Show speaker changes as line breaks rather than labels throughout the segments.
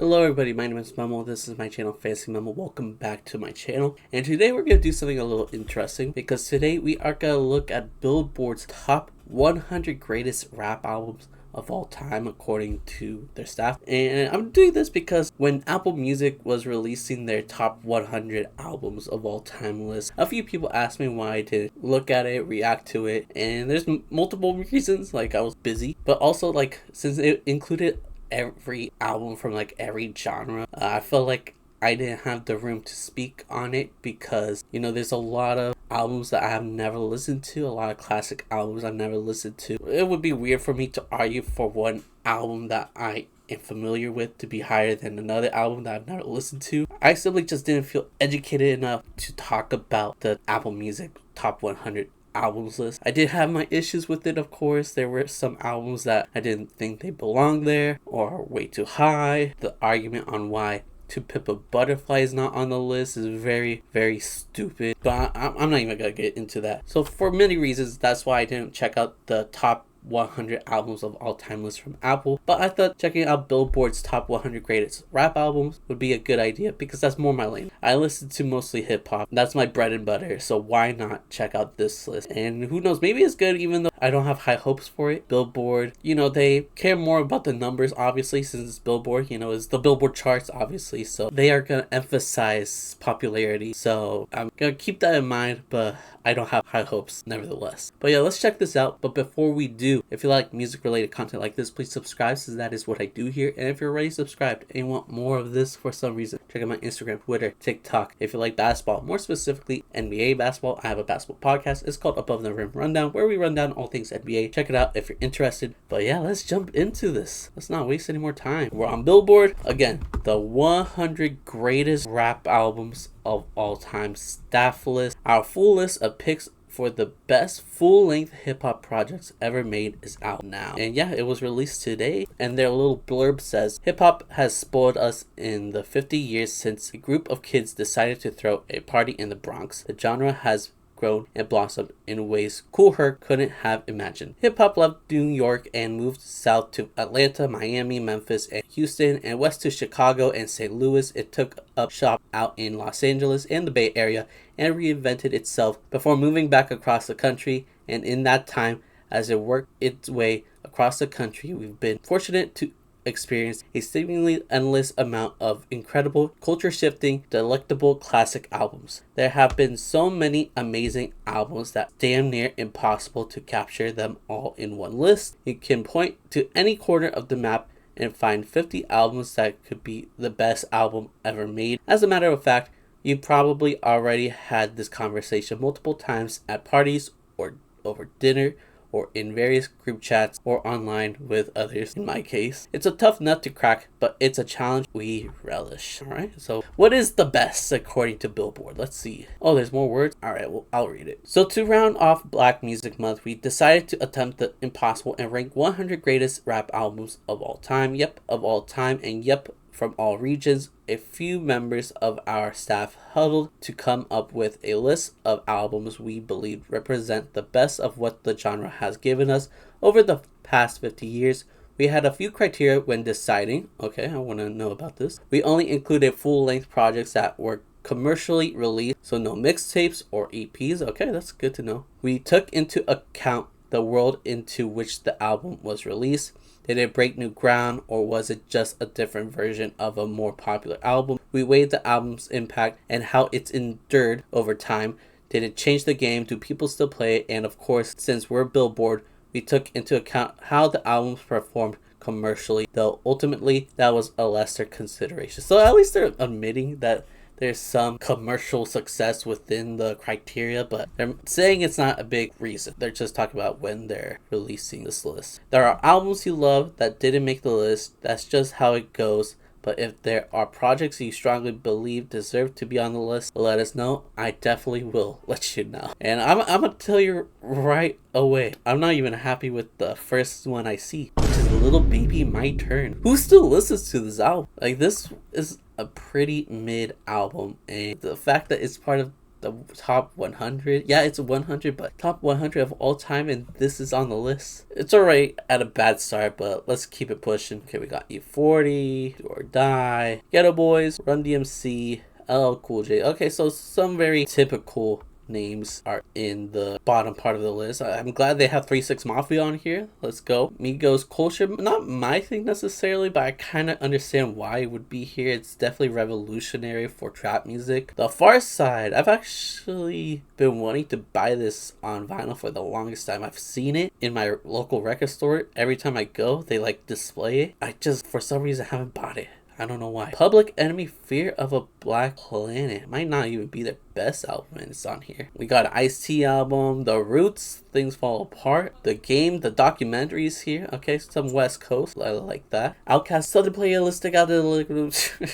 Hello everybody, my name is Memo. This is my channel FancyMemo. Welcome back to my channel. And today we're going to do something a little interesting because today we are going to look at Billboard's top 100 greatest rap albums of all time according to their staff. And I'm doing this because when Apple Music was releasing their top 100 albums of all time list, a few people asked me why I didn't look at it, react to it, and there's multiple reasons. Like I was busy, but also like since it included every album from like every genre, I felt like I didn't have the room to speak on it because, you know, there's a lot of albums that I have never listened to, a lot of classic albums I've never listened to. It would be weird for me to argue for one album that I am familiar with to be higher than another album that I've never listened to. I simply just didn't feel educated enough to talk about the Apple Music top 100 albums list. I did have my issues with it, of course. There were some albums that I didn't think they belonged there or are way too high. The argument on why To Pimp a Butterfly is not on the list is very, very stupid. But I'm not even gonna get into that. So for many reasons, that's why I didn't check out the top 100 albums of all time list from Apple, but I thought checking out Billboard's top 100 greatest rap albums would be a good idea because that's more my lane. I listen to mostly hip hop, that's my bread and butter, so why not check out this list? And who knows, maybe it's good even though I don't have high hopes for it. Billboard, you know, they care more about the numbers obviously, since it's Billboard, you know, it's the Billboard charts obviously, so they are gonna emphasize popularity, so I'm gonna keep that in mind, but I don't have high hopes nevertheless. But yeah, let's check this out. But before we do, if you like music related content like this, please subscribe since that is what I do here. And if you're already subscribed and you want more of this for some reason, check out my Instagram, Twitter, TikTok. If you like basketball, more specifically NBA basketball, I have a basketball podcast. It's called Above the Rim Rundown, where we run down all things NBA. Check it out if you're interested. But yeah, let's jump into this. Let's not waste any more time. We're on Billboard. Again, the 100 greatest rap albums of all time staff list. Our full list of picks for the best full-length hip-hop projects ever made is out now. And yeah, it was released today. And their little blurb says, hip-hop has spoiled us in the 50 years since a group of kids decided to throw a party in the Bronx. The genre has grown and blossomed in ways Kool Herc couldn't have imagined. Hip-hop left New York and moved south to Atlanta, Miami, Memphis, and Houston, and west to Chicago and St. Louis. It took up shop out in Los Angeles and the Bay Area and reinvented itself before moving back across the country. And in that time, as it worked its way across the country, we've been fortunate to experience a seemingly endless amount of incredible, culture-shifting, delectable classic albums. There have been so many amazing albums that damn near impossible to capture them all in one list. You can point to any corner of the map and find 50 albums that could be the best album ever made. As a matter of fact, you probably already had this conversation multiple times at parties or over dinner or in various group chats or online with others in my case. It's a tough nut to crack, but it's a challenge we relish. Alright, so what is the best according to Billboard? Let's see. Oh, there's more words? Alright, well, I'll read it. So to round off Black Music Month, we decided to attempt the impossible and rank 100 greatest rap albums of all time. Yep, of all time, and yep, from all regions. A few members of our staff huddled to come up with a list of albums we believe represent the best of what the genre has given us over the past 50 years. We had a few criteria when deciding. Okay, I want to know about this. We only included full-length projects that were commercially released, so no mixtapes or EPs. Okay, that's good to know. We took into account the world into which the album was released. Did it break new ground, or was it just a different version of a more popular album? We weighed the album's impact and how it's endured over time. Did it change the game? Do people still play it? And of course, since we're Billboard, we took into account how the albums performed commercially, though ultimately that was a lesser consideration. So at least they're admitting that there's some commercial success within the criteria, but they're saying it's not a big reason. They're just talking about when they're releasing this list. There are albums you love that didn't make the list. That's just how it goes. But if there are projects you strongly believe deserve to be on the list, let us know. I definitely will let you know. And I'm going to tell you right away, I'm not even happy with the first one I see, which is Little Baby My Turn. Who still listens to this album? Like, this is a pretty mid album, and the fact that it's part of the top 100. Yeah, it's 100, but top 100 of all time, and this is on the list. It's alright at a bad start, but let's keep it pushing. Okay, we got E40, Do or Die, Ghetto Boys, Run DMC, LL Cool J. Okay, so some very typical names are in the bottom part of the list. I'm glad they have 3 6 Mafia on here. Let's go. Migos culture, not my thing necessarily, but I kind of understand why it would be here. It's definitely revolutionary for trap music. The Far Side, I've actually been wanting to buy this on vinyl for the longest time. I've seen it in my local record store. Every time I go, they like display it. I just, for some reason, haven't bought it. I don't know why. Public Enemy, Fear of a Black Planet. Might not even be their best album, and it's on here. We got an Ice-T album, The Roots, Things Fall Apart, The Game, the documentaries here. Okay, some West Coast. I like that. Outkast, Southern Playalistic out of the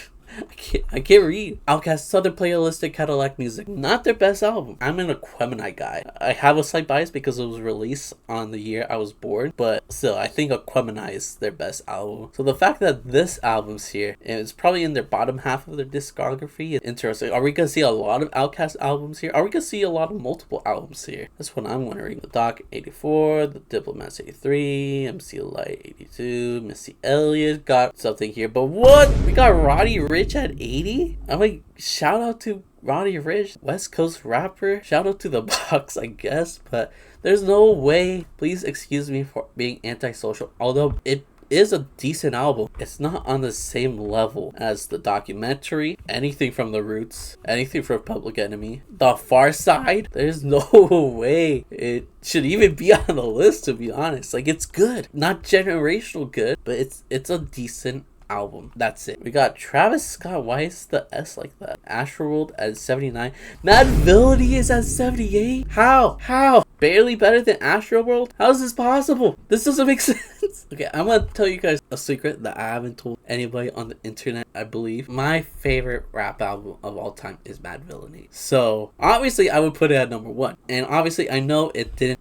I can't read. Outkast, Southern Playalistic, Cadillac Music. Not their best album. I'm an Aquemini guy. I have a slight bias because it was released on the year I was born, but still, I think Aquemini is their best album. So the fact that this album's here, and it's probably in their bottom half of their discography, is interesting. Are we gonna see a lot of Outkast albums here? Are we gonna see a lot of multiple albums here? That's what I'm wondering. The Doc 84, The Diplomats 83, MC Light 82, Missy Elliott got something here, but what? We got Roddy Ricch at 80? I'm like, shout out to Roddy Ricch, West Coast rapper. Shout out to the box, I guess, but there's no way. Please excuse me for being antisocial, although it is a decent album. It's not on the same level as the documentary, anything from The Roots, anything from Public Enemy. The Far Side, there's no way it should even be on the list, to be honest. Like, it's good, not generational good, but it's a decent album. That's it. We got Travis Scott. Why is the S like that? Astroworld at 79. Madvillainy is at 78. How? Barely better than Astroworld? How is this possible? This doesn't make sense. Okay, I'm gonna tell you guys a secret that I haven't told anybody on the internet, I believe. My favorite rap album of all time is Madvillainy. So obviously I would put it at number 1. And obviously I know it didn't,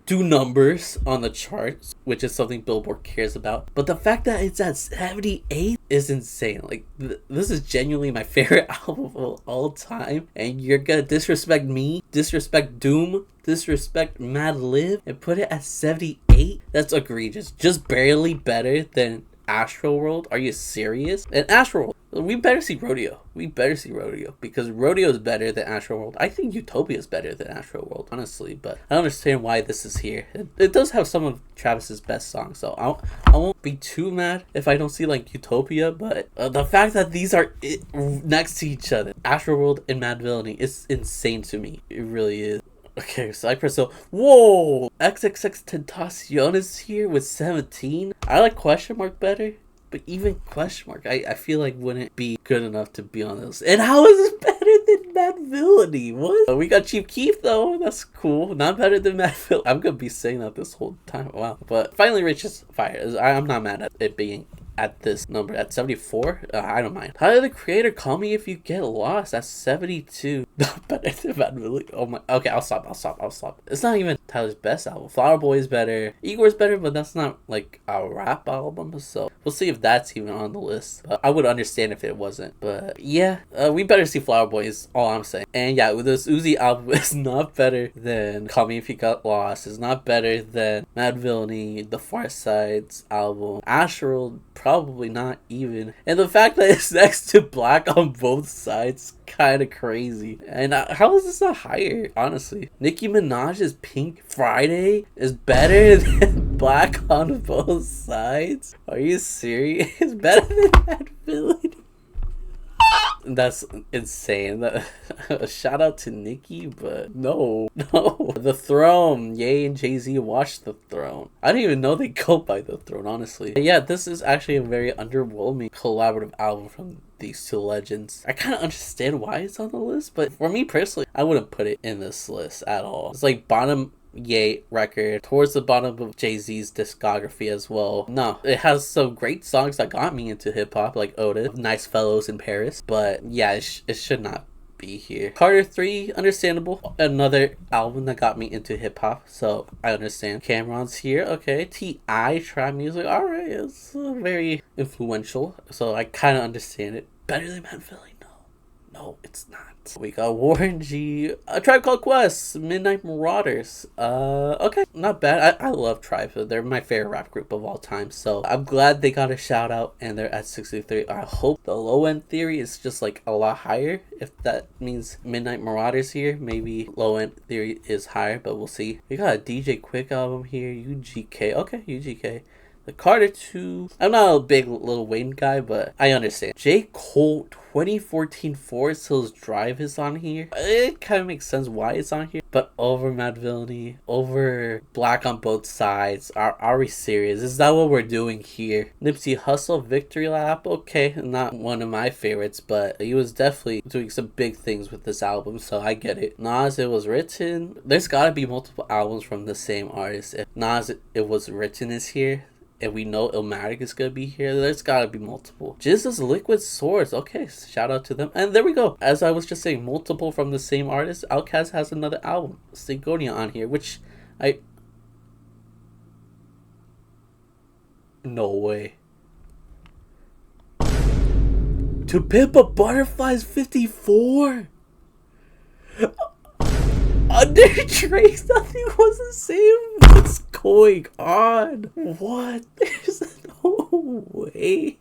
do numbers on the charts, which is something Billboard cares about. But the fact that it's at 78 is insane. Like, this is genuinely my favorite album of all time. And you're gonna disrespect me, disrespect Doom, disrespect Madlib, and put it at 78? That's egregious. Just barely better than Astroworld? Are you serious? And Astroworld, we better see Rodeo. Because Rodeo is better than Astroworld. I think Utopia is better than Astroworld, honestly, but I don't understand why this is here. It does have some of Travis's best songs, so I won't be too mad if I don't see like Utopia, but the fact that these are next to each other, Astroworld and Madvillainy, is insane to me. It really is. Okay, Cypress, so whoa! XXX Tentacion is here with 17. I like question mark better, but even question mark, I feel like wouldn't be good enough to be on this. And how is this better than Madvillainy? What? We got Chief Keef though. That's cool. Not better than Madvillainy. I'm gonna be saying that this whole time. Wow. But finally, Rich is fire. I'm not mad at it being at this number at 74. I don't mind. Tyler the Creator, Call Me If You Get Lost at 72. Not better than Madvillainy. Oh my. Okay, I'll stop. It's not even Tyler's best album. Flower Boy is better. Igor's better, but that's not like a rap album. So we'll see if that's even on the list. I would understand if it wasn't. But yeah, we better see Flower Boy is all I'm saying. And yeah, this Uzi album is not better than Call Me If You Got Lost. It's not better than Madvillainy, The Far Side's album. Astroworld, probably not even. And the fact that it's next to Black on both sides, kind of crazy. And how is this not higher, honestly? Nicki Minaj's Pink Friday is better than Black on both sides? Are you serious? Better than Madvillainy? That's insane. Shout out to Nicki, but no. The Throne. Ye and Jay-Z watched The Throne. I didn't even know they go by The Throne, honestly. But yeah, this is actually a very underwhelming collaborative album from these two legends. I kind of understand why it's on the list, but for me personally, I wouldn't put it in this list at all. It's like bottom Ye record, towards the bottom of Jay-Z's discography as well. No, it has some great songs that got me into hip-hop, like Otis, Nice Fellows in Paris, but yeah, it should not be here. Carter 3, understandable. Another album that got me into hip-hop, so I understand. Cameron's here, okay. T.I. trap music, alright, it's very influential, so I kind of understand it. Better than Madvillainy? No, it's not. We got Warren G, A Tribe Called Quest, Midnight Marauders. Okay, not bad. I love Tribe. They're my favorite rap group of all time. So I'm glad they got a shout out and they're at 63. I hope the low end theory is just like a lot higher. If that means Midnight Marauders here, maybe low end theory is higher, but we'll see. We got a DJ Quick album here, UGK. Okay, UGK. The Carter 2. I'm not a big Lil Wayne guy, but I understand. J. Cole 2014 Forest Hills Drive is on here. It kind of makes sense why it's on here. But over Madvillainy, over Black on Both Sides. Are we serious? Is that what we're doing here? Nipsey Hussle Victory Lap. Okay, not one of my favorites, but he was definitely doing some big things with this album, so I get it. Nas, It Was Written. There's gotta be multiple albums from the same artist. If Nas, It Was Written is here, and we know Illmatic is going to be here, there's got to be multiple. Jesus Liquid Swords. Okay, shout out to them. And there we go. As I was just saying, multiple from the same artist. Outkast has another album, Stingonia, on here, which no way. To Pimp a Butterfly's 54? Under Drake's Nothing Was the Same? What's going on? What? There's no way.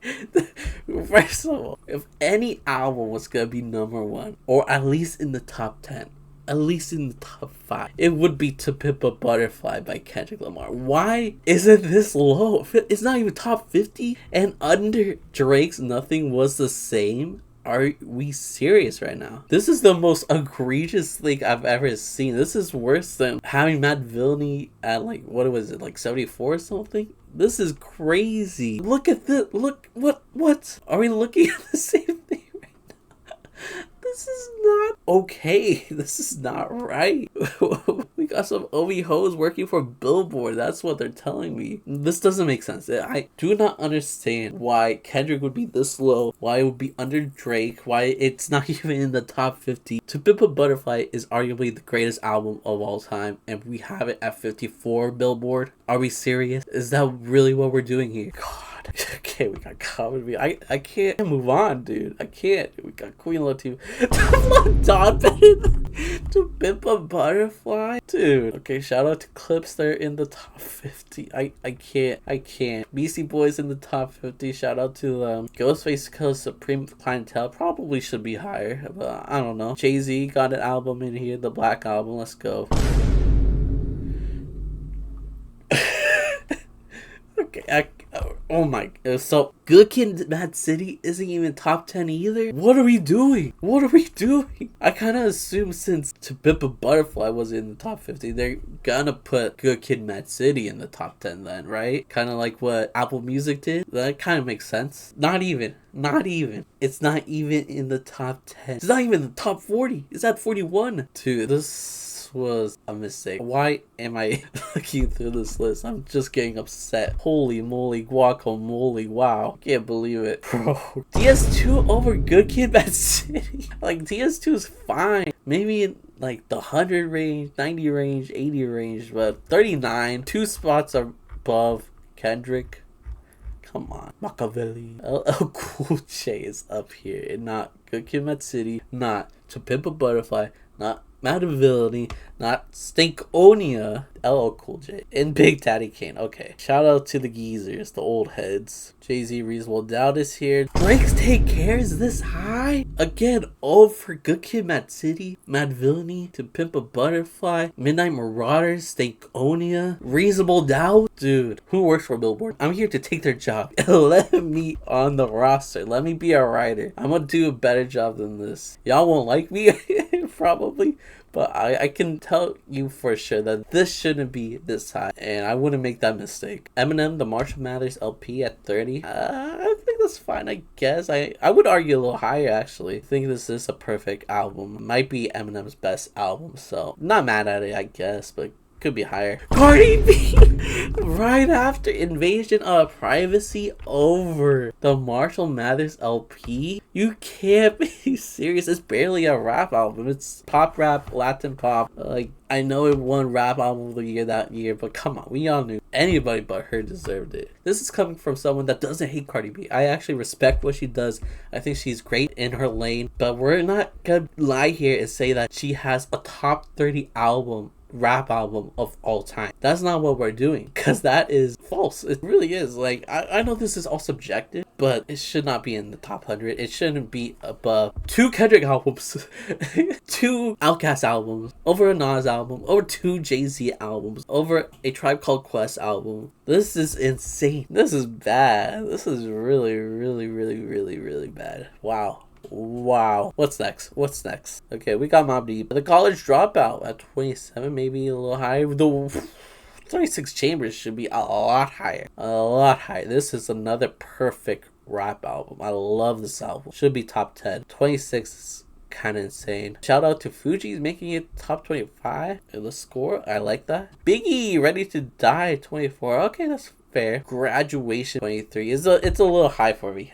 First of all, if any album was gonna be #1, or at least in the top 10, at least in the top 5, it would be To Pimp a Butterfly by Kendrick Lamar. Why is it this low? It's not even top 50, and Under Drake's Nothing Was the Same? Are we serious right now? This is the most egregious thing I've ever seen. This is worse than having Madvillainy at like, what was it, like 74 or something? This is crazy. Look at this. Look, what? Are we looking at the same thing right now? This is not okay. This is not right. We got some Obi hoes working for Billboard. That's what they're telling me. This doesn't make sense. I do not understand why Kendrick would be this low, why it would be under Drake, why it's not even in the top 50. To Pimp a Butterfly is arguably the greatest album of all time, and we have it at 54 Billboard. Are we serious? Is that really what we're doing here? God. Okay, we got comedy. I can't move on, dude. I can't. We got Queen Latifah. Don Bennett To Pimp a Butterfly, dude. Okay, shout out to Clips. They're in the top 50. I can't. BC Boys in the top 50. Shout out to Ghostface Killah Supreme Clientele. Probably should be higher, but I don't know. Jay-Z got an album in here, the Black Album. Let's go. Okay, oh my, so Good Kid, Mad City isn't even top 10 either? What are we doing? I kind of assume since To Pimp a Butterfly was in the top 50, they're gonna put Good Kid, Mad City in the top 10 then, right? Kind of like what Apple Music did. That kind of makes sense. Not even. It's not even in the top 10. It's not even the top 40. It's at 41. Dude, this was a mistake. Why am I looking through this list? I'm just getting upset. Holy moly, guacamole. Wow. Can't believe it. Bro. DS2 over Good Kid, Mad City. Like, DS2 is fine. Maybe in like the 100 range, 90 range, 80 range, but 39, 2 spots above Kendrick. Come on. Machiavelli. LL Cool J is up here. And not Good Kid, Mad City. Not To Pimp a Butterfly. Not Madvillainy, not Stinkonia, LL Cool J, and Big Daddy Kane. Okay, shout out to the geezers, the old heads. Jay-Z, Reasonable Doubt is here. Drake's Take Care is this high? Again, all for Good Kid, Mad City, Madvillainy, To Pimp a Butterfly, Midnight Marauders, Stinkonia, Reasonable Doubt. Dude, who works for Billboard? I'm here to take their job. Let me on the roster. Let me be a writer. I'm gonna do a better job than this. Y'all won't like me, probably. But I can tell you for sure that this shouldn't be this high, and I wouldn't make that mistake. Eminem, the Marshall Mathers LP at 30. I think that's fine, I guess. I would argue a little higher, actually. I think this is a perfect album. Might be Eminem's best album, so not mad at it, I guess, but Could be higher. Cardi B right after Invasion of Privacy over the Marshall Mathers LP. You can't be serious. It's barely a rap album. It's pop rap, Latin pop. Like, I know it won rap album of the year that year, but come on, we all knew anybody but her deserved it. This is coming from someone that doesn't hate Cardi B. I actually respect what she does. I think she's great in her lane, but we're not gonna lie here and say that she has a top 30 rap album of all time. That's not what we're doing, because that is false. It really is. Like, I know this is all subjective, but it should not be in the top 100. It shouldn't be above 2 Kendrick albums, 2 Outkast albums, over a Nas album, over 2 Jay-Z albums, over a Tribe Called Quest album. This is insane. This is bad. This is really, really, really, really, really bad. Wow. What's next? Okay, we got Mobb Deep. The College Dropout at 27, maybe a little higher. The 36 Chambers should be a lot higher. This is another perfect rap album. I love this album. Should be top 10. 26 is kind of insane. Shout out to Fuji's making it top 25 in the score. I like that. Biggie, Ready to Die, 24. Okay, that's fair. Graduation, 23. It's a little high for me.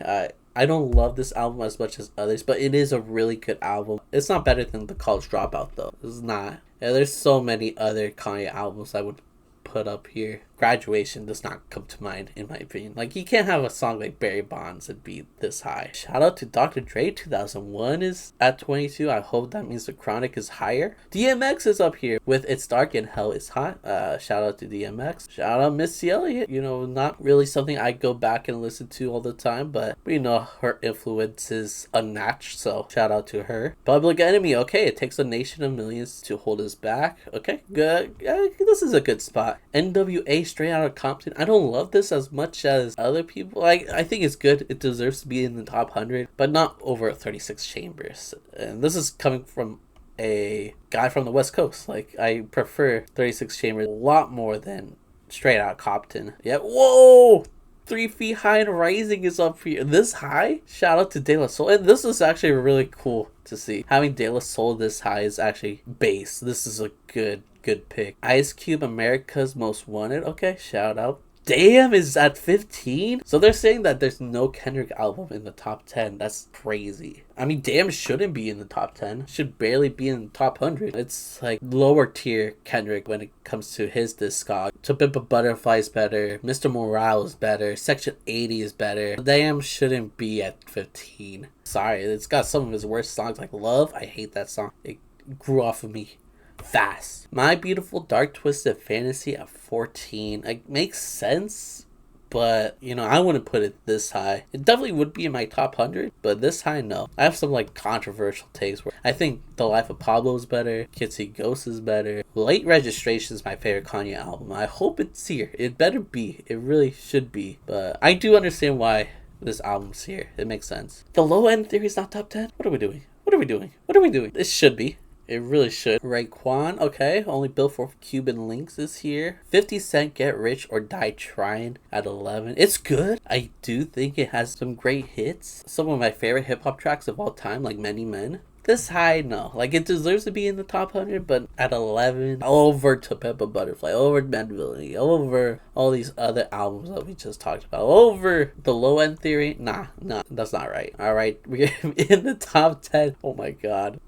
I don't love this album as much as others, but it is a really good album. It's not better than the College Dropout, though. It's not. Yeah, there's so many other Kanye albums I would put up here. Graduation does not come to mind, in my opinion. Like, you can't have a song like Barry Bonds and be this high. Shout out to Dr. Dre. 2001 is at 22. I hope that means The Chronic is higher. DMX is up here with It's Dark and Hell is Hot. Shout out to DMX. Shout out Missy Elliott. You know, not really something I go back and listen to all the time, but we know her influence is unmatched, so shout out to her. Public Enemy. Okay, it takes a nation of millions to hold us back. Okay, good. This is a good spot. NWA, Straight Outta Compton. I don't love this as much as other people. I think it's good. It deserves to be in the top 100, but not over 36 Chambers. And this is coming from a guy from the West Coast. Like, I prefer 36 Chambers a lot more than Straight Outta Compton. Yeah, whoa! 3 Feet High and Rising is up here. This high? Shout out to De La Soul. And this is actually really cool to see. Having De La Soul this high is actually base. This is a good pick. Ice Cube, America's Most Wanted. Okay, shout out. Damn is at 15. So they're saying that there's no Kendrick album in the top 10. That's crazy. I mean, Damn shouldn't be in the top 10. Should barely be in the top 100. It's like lower tier Kendrick when it comes to his discog. To Pimp a Butterfly is better. Mr. Morale is better. Section 80 is better. Damn shouldn't be at 15. Sorry, it's got some of his worst songs like Love. I hate that song. It grew off of me fast. My Beautiful Dark Twisted Fantasy at 14. It makes sense, but you know, I wouldn't put it this high. It definitely would be in my top 100, but this high, no. I have some like controversial takes where I think The Life of Pablo is better, Kids See Ghosts is better. Late Registration is my favorite Kanye album. I hope it's here. It better be. It really should be. But I do understand why this album's here. It makes sense. The Low End Theory is not top 10. What are we doing? It should be. It really should. Raekwon, okay. Only Built for Cuban Links is here. 50 Cent, Get Rich or Die Trying at 11. It's good. I do think it has some great hits. Some of my favorite hip-hop tracks of all time, like Many Men. This high, no. Like, it deserves to be in the top 100, but at 11, over To Pimp a Butterfly, over Madvillainy, over all these other albums that we just talked about, over The Low End Theory. Nah, that's not right. All right, we're in the top 10. Oh my god.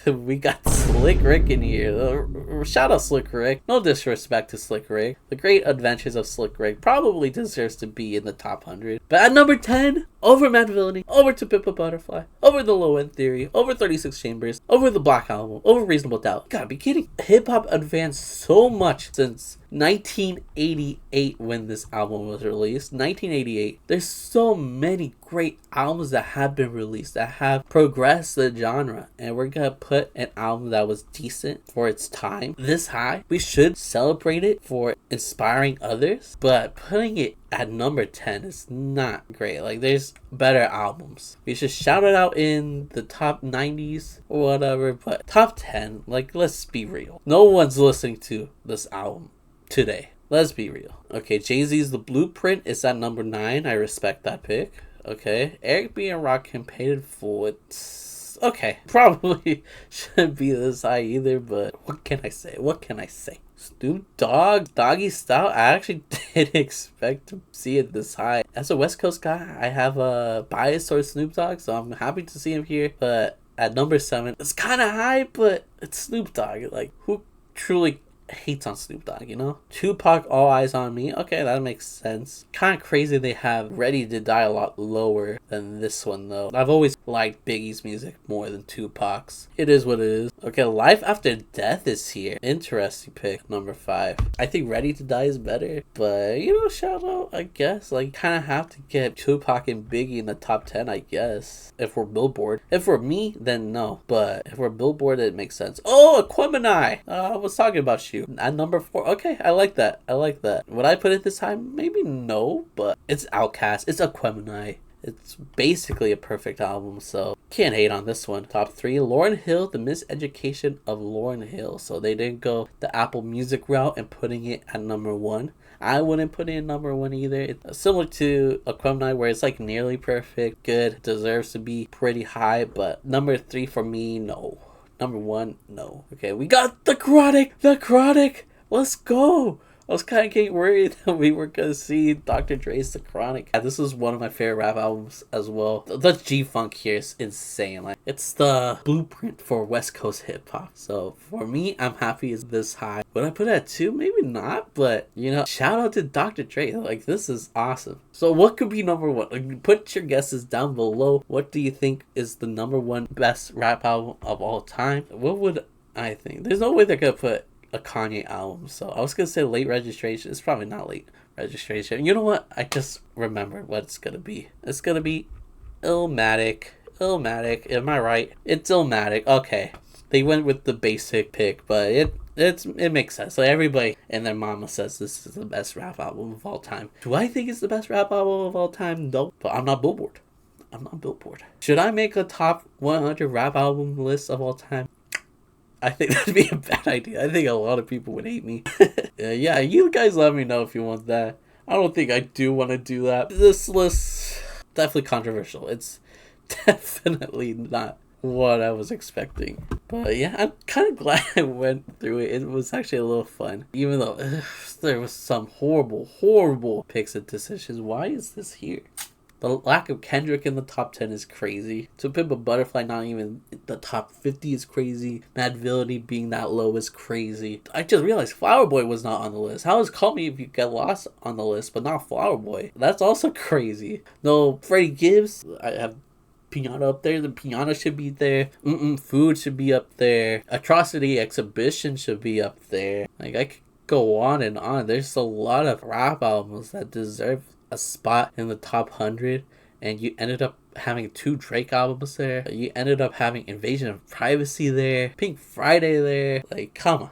We got Slick Rick in here. Shout out Slick Rick. No disrespect to Slick Rick. The Great Adventures of Slick Rick probably deserves to be in the top 100. But at number 10, over Madvillainy, over To Pimp a Butterfly, over The Low End Theory, over 36 Chambers, over the Black Album, over Reasonable Doubt. You gotta be kidding. Hip hop advanced so much since 1988 when this album was released. 1988. There's so many great albums that have been released that have progressed the genre, and we're gonna put an album that was decent for its time this high. We should celebrate it for inspiring others, but putting it at number 10 is not great. Like, there's better albums. We should shout it out in the top 90s or whatever, but top 10, like, let's be real. No one's listening to this album today. Let's be real. Okay, Jay-Z's The Blueprint is at number 9. I respect that pick. Okay, Eric B. and Rakim Paid in Full. It's okay. Probably shouldn't be this high either, but what can I say? Snoop Dogg, Doggy Style. I actually didn't expect to see it this high. As a West Coast guy, I have a bias towards Snoop Dogg, so I'm happy to see him here. But at number 7, it's kind of high, but it's Snoop Dogg. Like, who truly hates on Snoop Dogg, you know? Tupac, All Eyes on Me. Okay, that makes sense. Kind of crazy they have Ready to Die a lot lower than this one, though. I've always liked Biggie's music more than Tupac's. It is what it is. Okay, Life After Death is here. Interesting pick, number 5. I think Ready to Die is better, but, you know, shout out, I guess. Like, kind of have to get Tupac and Biggie in the top 10, I guess. If we're Billboard. If we're me, then no. But if we're Billboard, it makes sense. Oh, Aquemini! I was talking about you. At number 4, okay, I like that. I like that. Would I put it this time? Maybe no, but it's Outkast. It's Aquemini. It's basically a perfect album, so can't hate on this one. Top 3, Lauryn Hill, The Miseducation of Lauryn Hill. So they didn't go the Apple Music route and putting it at number 1. I wouldn't put it in number 1 either. It's similar to Aquemini, where it's like nearly perfect, good, deserves to be pretty high, but number 3 for me, no. Number 1, no. Okay, we got The Chronic! The Chronic! Let's go! I was kind of getting worried that we were going to see Dr. Dre's The Chronic. Yeah, this is one of my favorite rap albums as well. The G-Funk here is insane. Like, it's the blueprint for West Coast hip-hop. So, for me, I'm happy it's this high. Would I put it at 2? Maybe not, but, you know, shout out to Dr. Dre. Like, this is awesome. So, what could be number 1? Like, put your guesses down below. What do you think is the number 1 best rap album of all time? What would I think? There's no way they're going to put a Kanye album, so I was gonna say Late Registration. It's probably not Late Registration. You know what? I just remembered what it's gonna be. It's gonna be Illmatic. Illmatic. Am I right? It's Illmatic. Okay. They went with the basic pick, but it makes sense. Like, everybody and their mama says this is the best rap album of all time. Do I think it's the best rap album of all time? No. But I'm not Billboard. I'm not Billboard. Should I make a top 100 rap album list of all time? I think that'd be a bad idea. I think a lot of people would hate me. Yeah, you guys let me know if you want that. I don't think I do want to do that. This list, definitely controversial. It's definitely not what I was expecting. But yeah, I'm kind of glad I went through it. It was actually a little fun. Even though there was some horrible picks and decisions. Why is this here? The lack of Kendrick in the top 10 is crazy. To Pimp a Butterfly not even the top 50 is crazy. Madvillainy being that low is crazy. I just realized Flower Boy was not on the list. How is Call Me If You Get Lost on the list, but not Flower Boy? That's also crazy. No, Freddie Gibbs, I have Piano up there. The Piano should be there. Food should be up there. Atrocity Exhibition should be up there. Like, I could go on and on. There's a lot of rap albums that deserve a spot in the top 100, and you ended up having 2 Drake albums there. You ended up having Invasion of Privacy there, Pink Friday there. Like, come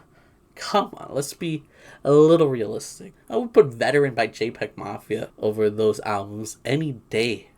on, let's be a little realistic. I would put Veteran by JPEG Mafia over those albums any day.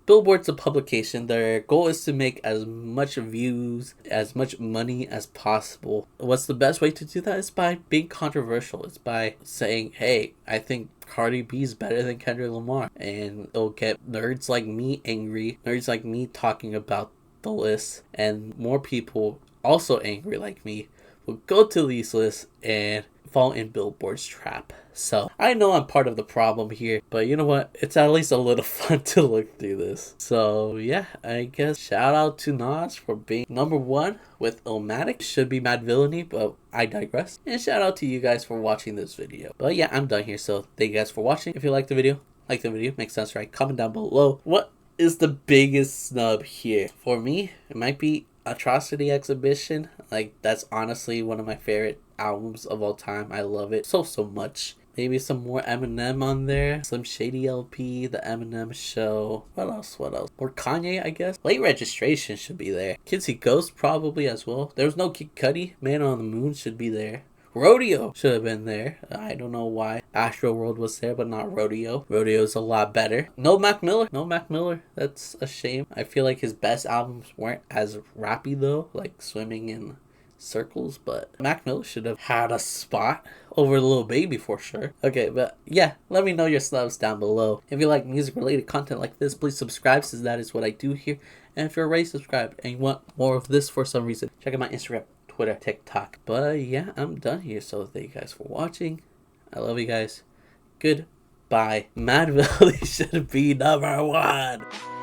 Billboard's a publication. Their goal is to make as much views, as much money as possible. What's the best way to do that? Is by being controversial. It's by saying, hey, I think Cardi B is better than Kendrick Lamar. And it'll get nerds like me angry, nerds like me talking about the list, and more people also angry like me will go to these lists and fall in Billboard's trap. So I know I'm part of the problem here, but you know what? It's at least a little fun to look through this. So yeah, I guess shout out to Nas for being number 1 with Illmatic. Should be Madvillainy, but I digress. And shout out to you guys for watching this video. But yeah, I'm done here. So thank you guys for watching. If you like the video, makes sense, right? Comment down below. What is the biggest snub here? For me, it might be Atrocity Exhibition. Like, that's honestly one of my favorite albums of all time. I love it so much. Maybe some more Eminem on there. Slim Shady LP, The Eminem Show. What else? Or Kanye, I guess. Late Registration should be there. Kids See Ghosts probably as well. There was no Kid Cudi. Man on the Moon should be there. Rodeo should have been there. I don't know why Astro World was there, but not Rodeo. Rodeo's a lot better. No Mac Miller. That's a shame. I feel like his best albums weren't as rappy though, like Swimming in Circles, but Mac Miller should have had a spot over Lil Baby for sure. Okay, but yeah, let me know your snubs down below. If you like music related content like this, please subscribe, since that is what I do here. And if you're already subscribed and you want more of this for some reason, check out my Instagram, Twitter, TikTok. But yeah, I'm done here. So thank you guys for watching. I love you guys. Goodbye. Madvillainy should be #1.